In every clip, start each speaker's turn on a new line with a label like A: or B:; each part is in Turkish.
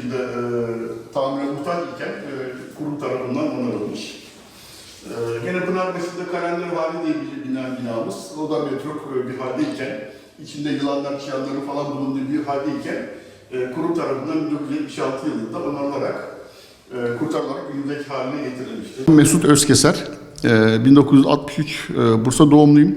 A: şekilde tamire muhtaç iken kurum tarafından onarılmış. Gene Pınarbaşı'nda Kalendervari diye bir binamız. O da metruk bir haldeyken, içinde yılanlar, çıyanları falan bulunduğu bir haldeyken kurum tarafından 1976 yılında onarılarak, kurtarılarak günümüzdeki haline getirilmiştir. Mesut Özkeser, 1963 Bursa doğumluyum.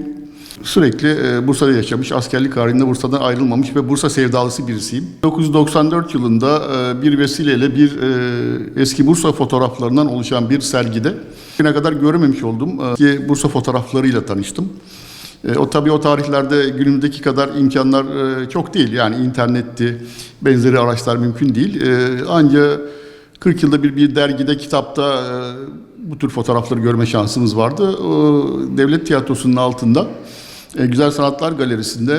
A: Sürekli Bursa'da yaşamış, askerlik halinde Bursa'dan ayrılmamış ve Bursa sevdalısı birisiyim. 1994 yılında bir vesileyle bir eski Bursa fotoğraflarından oluşan bir sergide bugüne kadar görememiş olduğum ki Bursa fotoğraflarıyla tanıştım. Tabii o tarihlerde günümüzdeki kadar imkanlar çok değil. Yani internetti, benzeri araçlar mümkün değil. Ancak 40 yılda bir dergide, kitapta bu tür fotoğrafları görme şansımız vardı. Devlet Tiyatrosu'nun altında Güzel Sanatlar Galerisi'nde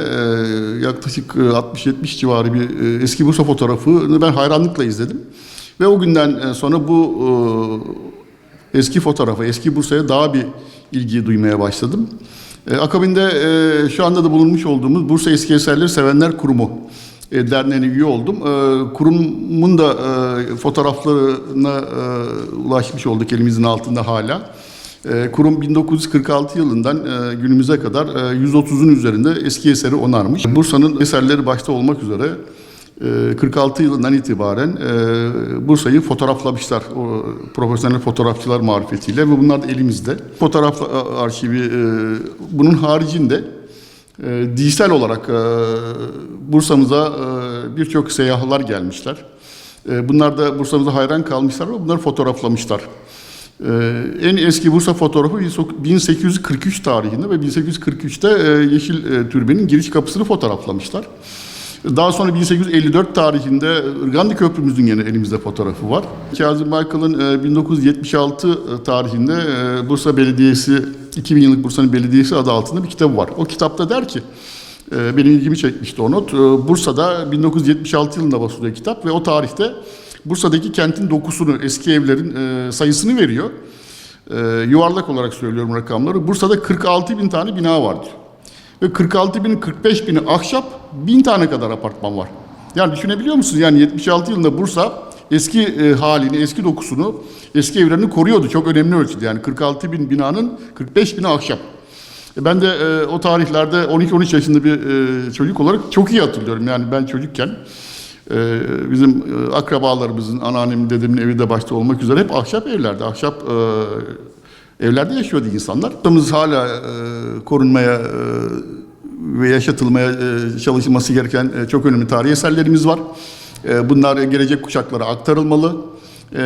A: yaklaşık 60-70 civarı bir eski Bursa fotoğrafını ben hayranlıkla izledim. Ve o günden sonra bu eski fotoğrafa, eski Bursa'ya daha bir ilgi duymaya başladım. Akabinde şu anda da bulunmuş olduğumuz Bursa Eski Eserleri Sevenler Kurumu derneğine üye oldum. Kurumun da fotoğraflarına ulaşmış olduk elimizin altında hala. Kurum 1946 yılından günümüze kadar 130'un üzerinde eski eseri onarmış. Bursa'nın eserleri başta olmak üzere 46 yılından itibaren Bursa'yı fotoğraflamışlar. O profesyonel fotoğrafçılar marifetiyle ve bunlar da elimizde. Fotoğraf arşivi bunun haricinde dijital olarak Bursa'mıza birçok seyyahlar gelmişler. Bunlar da Bursa'mıza hayran kalmışlar ve bunları fotoğraflamışlar. En eski Bursa fotoğrafı 1843 tarihinde ve 1843'te Yeşil Türbe'nin giriş kapısını fotoğraflamışlar. Daha sonra 1854 tarihinde Irgandi Köprümüzün yine elimizde fotoğrafı var. Kazım Baykal'ın 1976 tarihinde Bursa Belediyesi, 2000 yıllık Bursa'nın Belediyesi adı altında bir kitabı var. O kitapta der ki, benim ilgimi çekmişti o not, Bursa'da 1976 yılında basılıyor kitap ve o tarihte Bursa'daki kentin dokusunu, eski evlerin sayısını veriyor. Yuvarlak olarak söylüyorum rakamları. Bursa'da 46 bin tane bina vardır. Ve 46 binin 45 bini ahşap, 1000 tane kadar apartman var. Yani düşünebiliyor musunuz? Yani 76 yılında Bursa eski halini, eski dokusunu, eski evlerini koruyordu. Çok önemli ölçüde. Yani 46 bin binanın 45 bini ahşap. Ben de o tarihlerde 12-13 yaşında bir çocuk olarak çok iyi hatırlıyorum. Yani ben çocukken bizim akrabalarımızın, anneannemin, dedemin evi de başta olmak üzere hep ahşap evlerdi. Ahşap evlerde yaşıyordu insanlar. Bursa'mız hala korunmaya ve yaşatılmaya çalışılması gereken çok önemli tarihi eserlerimiz var. Bunlar gelecek kuşaklara aktarılmalı.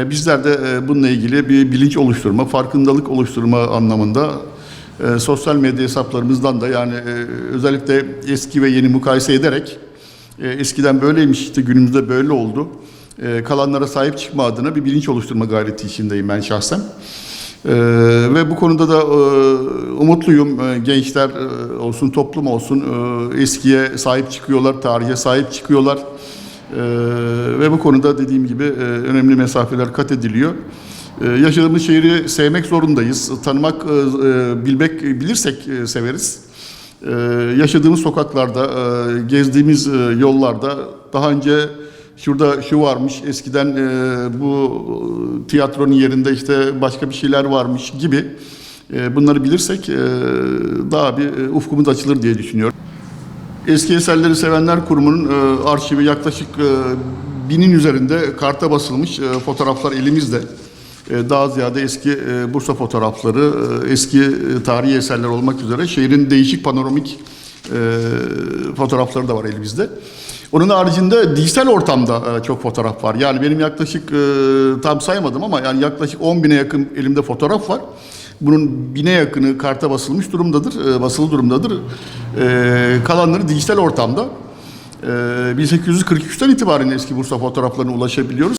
A: Bizler de bununla ilgili bir bilinç oluşturma, farkındalık oluşturma anlamında sosyal medya hesaplarımızdan da yani özellikle eski ve yeni mukayese ederek eskiden böyleymiş işte günümüzde böyle oldu. Kalanlara sahip çıkma adına bir bilinç oluşturma gayreti içindeyim ben şahsen. Ve bu konuda da umutluyum. Gençler olsun, toplum olsun eskiye sahip çıkıyorlar, tarihe sahip çıkıyorlar. Ve bu konuda dediğim gibi önemli mesafeler kat ediliyor. Yaşadığımız şehri sevmek zorundayız. Tanımak, bilmek, bilirsek severiz. Yaşadığımız sokaklarda, gezdiğimiz yollarda daha önce şurada şu varmış, eskiden bu tiyatronun yerinde işte başka bir şeyler varmış gibi bunları bilirsek daha bir ufkumuz açılır diye düşünüyorum. Eski Eserleri Sevenler Kurumu'nun arşivi yaklaşık 1000'in üzerinde karta basılmış fotoğraflar elimizde. Daha ziyade eski Bursa fotoğrafları, eski tarihi eserler olmak üzere şehrin değişik panoramik fotoğrafları da var elimizde. Onun haricinde dijital ortamda çok fotoğraf var. Yani benim yaklaşık, tam saymadım ama yani yaklaşık 10.000'e yakın elimde fotoğraf var. Bunun 1000'e yakını karta basılmış durumdadır, basılı durumdadır. Kalanları dijital ortamda. 1843'ten itibaren eski Bursa fotoğraflarına ulaşabiliyoruz.